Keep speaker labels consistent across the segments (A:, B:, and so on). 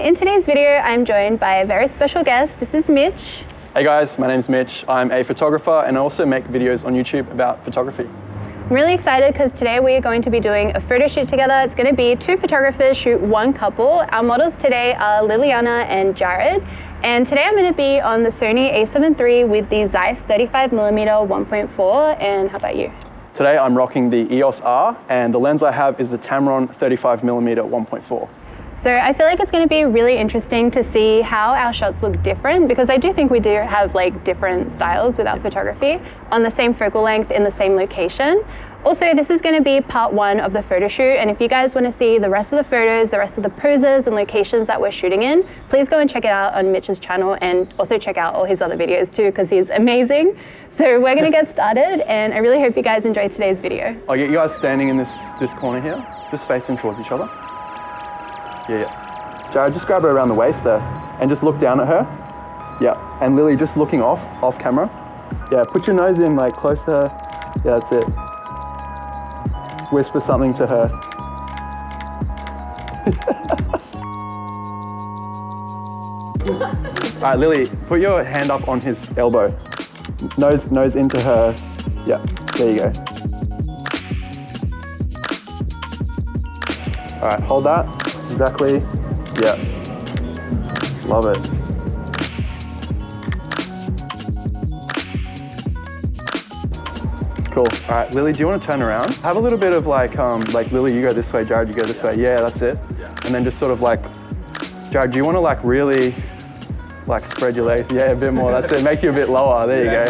A: in today's video, I'm joined by a very special guest. This is Mitch.
B: Hey guys, my name's Mitch. I'm a photographer and I also make videos on YouTube about photography.
A: I'm really excited because today we are going to be doing a photo shoot together. It's going to be two photographers shoot one couple. Our models today are Liliana and Jared. And today I'm going to be on the Sony a7 III with the Zeiss 35mm 1.4. And how about you?
B: Today I'm rocking the EOS R and the lens I have is the Tamron 35mm 1.4.
A: So I feel like it's going to be really interesting to see how our shots look different, because I do think we do have like different styles with our photography on the same focal length in the same location. Also, this is going to be part one of the photo shoot, and if you guys want to see the rest of the photos, the rest of the poses and locations that we're shooting in, please go and check it out on Mitch's channel, and also check out all his other videos too, because he's amazing. So we're going to get started, and I really hope you guys enjoyed today's video.
B: I'll get you guys standing in this corner here, just facing towards each other. Yeah. Jared, just grab her around the waist there and just look down at her. Yeah. And Lily, just looking off camera. Yeah, put your nose in like close to her. Yeah, that's it. Whisper something to her. All right, Lily, put your hand up on his elbow. Nose into her. Yeah, there you go. All right, hold that. Exactly. Yeah. Love it. Cool. All right, Lily, do you want to turn around? Have a little bit of like Lily, you go this way, Jared, you go this way. Yeah, that's it. And then just sort of like, Jared, do you want to like really like spread your legs? Yeah, a bit more. That's it. Make you a bit lower. There you go.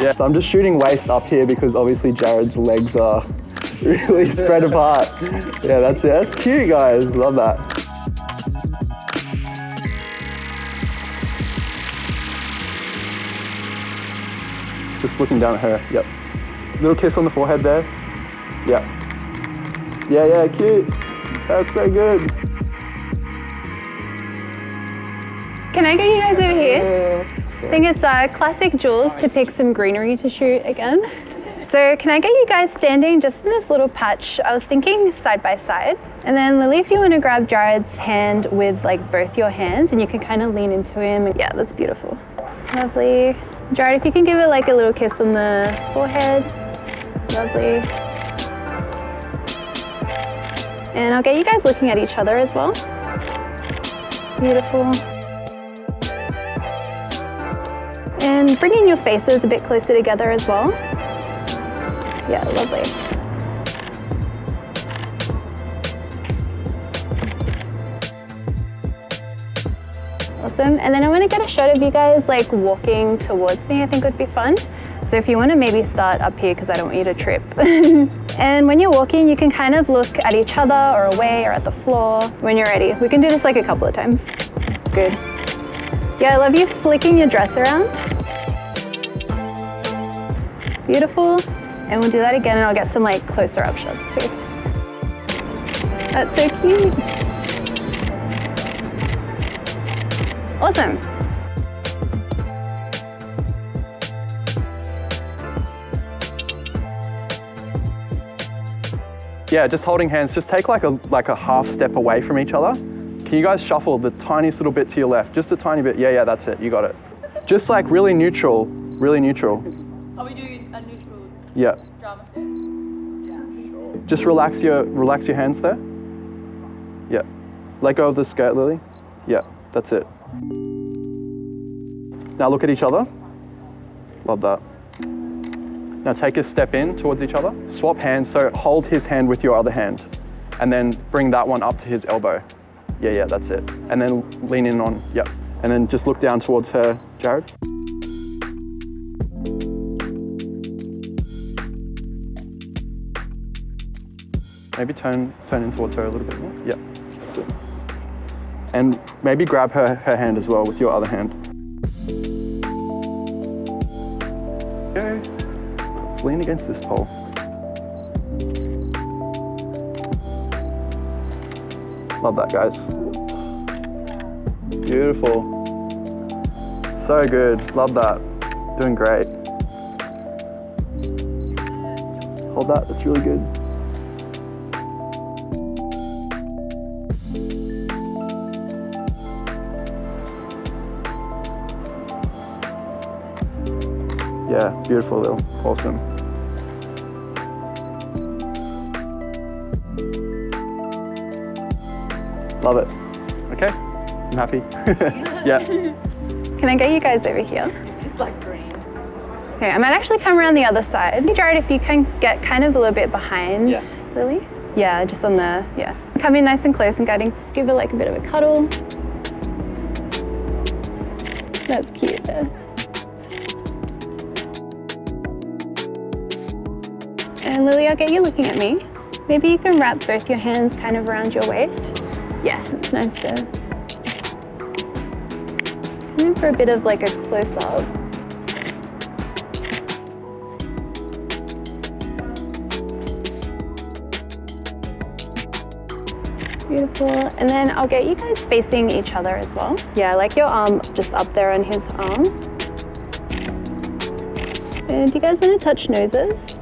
B: Yeah. So I'm just shooting waist up here because obviously Jared's legs are really spread apart. Yeah, that's it. That's cute, guys. Love that. Just looking down at her. Yep. Little kiss on the forehead there. Yeah. Yeah, cute. That's so good.
A: Can I get you guys over here? I think it's classic Jules to pick some greenery to shoot against. So can I get you guys standing just in this little patch? I was thinking side by side. And then Lily, if you want to grab Jared's hand with like both your hands and you can kind of lean into him. Yeah, that's beautiful. Lovely. Jared, if you can give it like a little kiss on the forehead. Lovely. And I'll get you guys looking at each other as well. Beautiful. And bringing your faces a bit closer together as well. Yeah, lovely. Awesome. And then I want to get a shot of you guys like walking towards me. I think would be fun. So if you want to maybe start up here, because I don't want you to trip. And when you're walking, you can kind of look at each other or away or at the floor when you're ready. We can do this like a couple of times. It's good. Yeah, I love you flicking your dress around. Beautiful. And we'll do that again and I'll get some like closer up shots too. That's so cute. Awesome.
B: Yeah, just holding hands. Just take like a half step away from each other. Can you guys shuffle the tiniest little bit to your left? Just a tiny bit. Yeah, that's it. You got it. Just like really neutral, really neutral.
C: Are we doing a neutral drama stance? Yeah.
B: Just relax your hands there. Yeah. Let go of the skirt, Lily. Yeah, that's it. Now look at each other. Love that. Now take a step in towards each other. Swap hands, so hold his hand with your other hand. And then bring that one up to his elbow. Yeah, that's it. And then lean in on, yep. And then just look down towards her, Jared. Maybe turn in towards her a little bit more. Yeah, that's it. And maybe grab her hand as well with your other hand. Okay. Let's lean against this pole. Love that, guys. Beautiful. So good. Love that. Doing great. Hold that. That's really good. Yeah, beautiful, Lil. Awesome. Love it. Okay, I'm happy. Yeah.
A: Can I get you guys over here?
C: It's like green.
A: Okay, I might actually come around the other side. Jared, if you can get kind of a little bit behind Lily. Yeah, just on the, yeah. Come in nice and close and give her like a bit of a cuddle. That's cute there. And Lily, I'll get you looking at me. Maybe you can wrap both your hands kind of around your waist. Yeah, it's nice to come in for a bit of like a close-up. Beautiful. And then I'll get you guys facing each other as well. Yeah, like your arm just up there on his arm. And do you guys want to touch noses?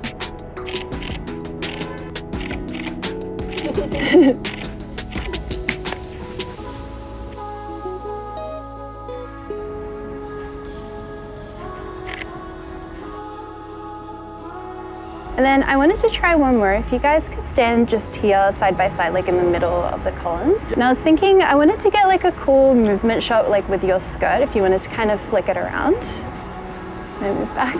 A: And then I wanted to try one more. If you guys could stand just here side by side, like in the middle of the columns. And I was thinking I wanted to get like a cool movement shot like with your skirt if you wanted to kind of flick it around. And move back.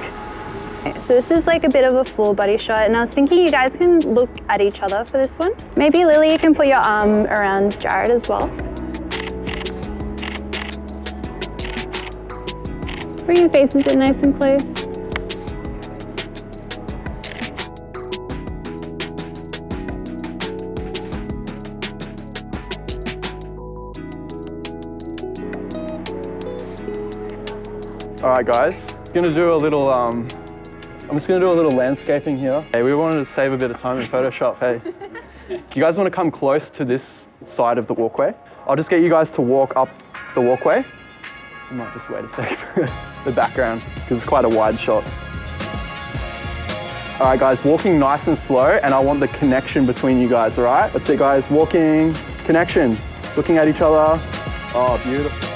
A: Okay, so this is like a bit of a full body shot, and I was thinking you guys can look at each other for this one. Maybe Lily, you can put your arm around Jared as well. Bring your faces in nice and close.
B: All right, guys, I'm just gonna do a little landscaping here. Hey, we wanted to save a bit of time in Photoshop, hey. Do you guys wanna come close to this side of the walkway? I'll just get you guys to walk up the walkway. I might just wait a sec for the background, because it's quite a wide shot. All right, guys, walking nice and slow, and I want the connection between you guys, all right? That's it, guys, walking, connection, looking at each other. Oh, beautiful.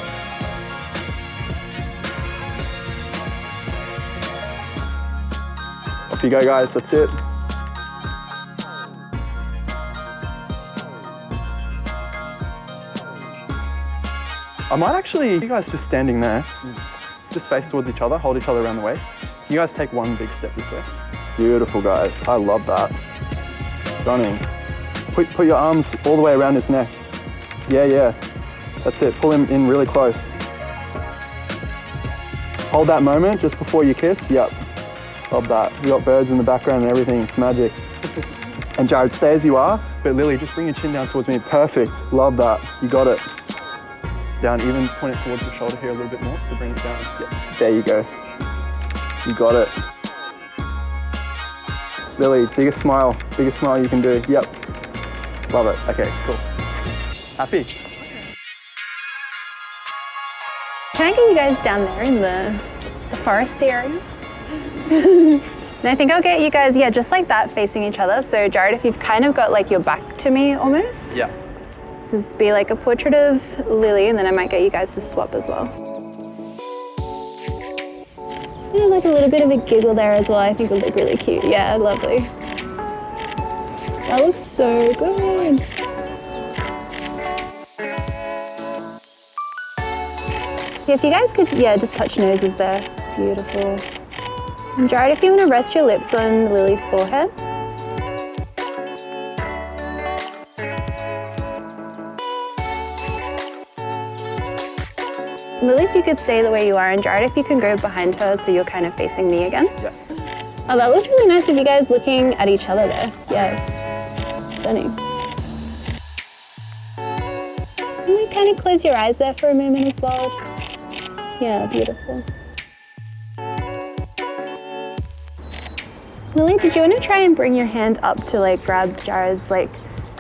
B: Off you go, guys, that's it. I might actually, you guys just standing there, just face towards each other, hold each other around the waist. You guys take one big step this way. Beautiful, guys, I love that. Stunning. Put your arms all the way around his neck. Yeah, that's it, pull him in really close. Hold that moment just before you kiss, yep. Love that. You got birds in the background and everything, it's magic. And Jared, stay as you are, but Lily, just bring your chin down towards me. Perfect, love that, you got it. Down, even point it towards the shoulder here a little bit more, so bring it down. Yep. There you go. You got it. Lily, biggest smile you can do. Yep. Love it, okay, cool. Happy?
A: Can I get you guys down there in the forest area? And I think I'll get you guys, yeah, just like that, facing each other. So Jared, if you've kind of got like your back to me almost.
B: Yeah.
A: This is be like a portrait of Lily, and then I might get you guys to swap as well. Yeah, like a little bit of a giggle there as well. I think it'll look really cute. Yeah, lovely. That looks so good. Yeah, if you guys could, yeah, just touch noses there. Beautiful. And Jared, if you want to rest your lips on Lily's forehead. Lily, if you could stay the way you are, and Jared, if you can go behind her so you're kind of facing me again.
B: Yeah.
A: Oh, that looked really nice of you guys looking at each other there. Yeah, stunning. And then kind of close your eyes there for a moment as well. Just, yeah, beautiful. Lily, did you want to try and bring your hand up to like grab Jared's like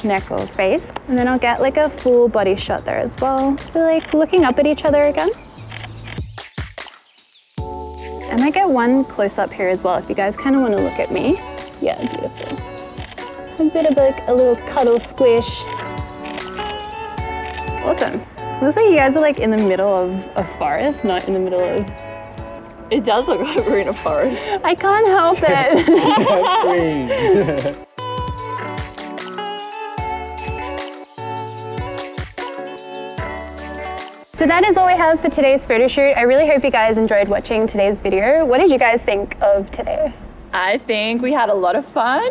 A: neck or face? And then I'll get like a full body shot there as well. We're like looking up at each other again. I might get one close up here as well if you guys kind of want to look at me. Yeah, beautiful. A bit of like a little cuddle squish. Awesome. Looks like you guys are like in the middle of a forest, not in the middle of
C: It does look like we're in a forest.
A: I can't help it.
B: Green.
A: So that is all we have for today's photo shoot. I really hope you guys enjoyed watching today's video. What did you guys think of today?
C: I think we had a lot of fun.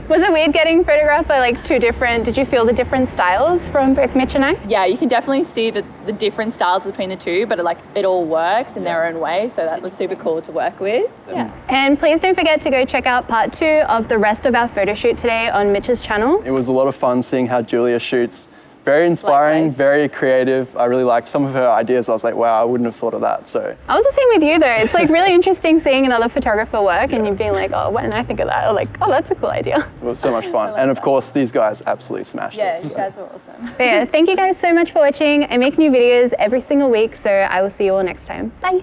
A: Was it weird getting photographed by like two different, did you feel the different styles from both Mitch and I?
C: Yeah, you can definitely see the different styles between the two, but it all works in their own way, so that was super cool to work with.
A: Yeah. And please don't forget to go check out part 2 of the rest of our photo shoot today on Mitch's channel.
B: It was a lot of fun seeing how Julia shoots. Very inspiring,
C: Likewise.
B: very creative. I really liked some of her ideas. I was like, wow, I wouldn't have thought of that. So
A: I was the same with you though. It's like really interesting seeing another photographer work and you being like, oh, why didn't I think of that? Or like, oh, that's a cool idea.
B: it was so much fun. And of course, these guys absolutely smashed
C: Yeah,
B: it.
C: you guys were awesome.
A: But yeah, thank you guys so much for watching. I make new videos every single week, so I will see you all next time. Bye.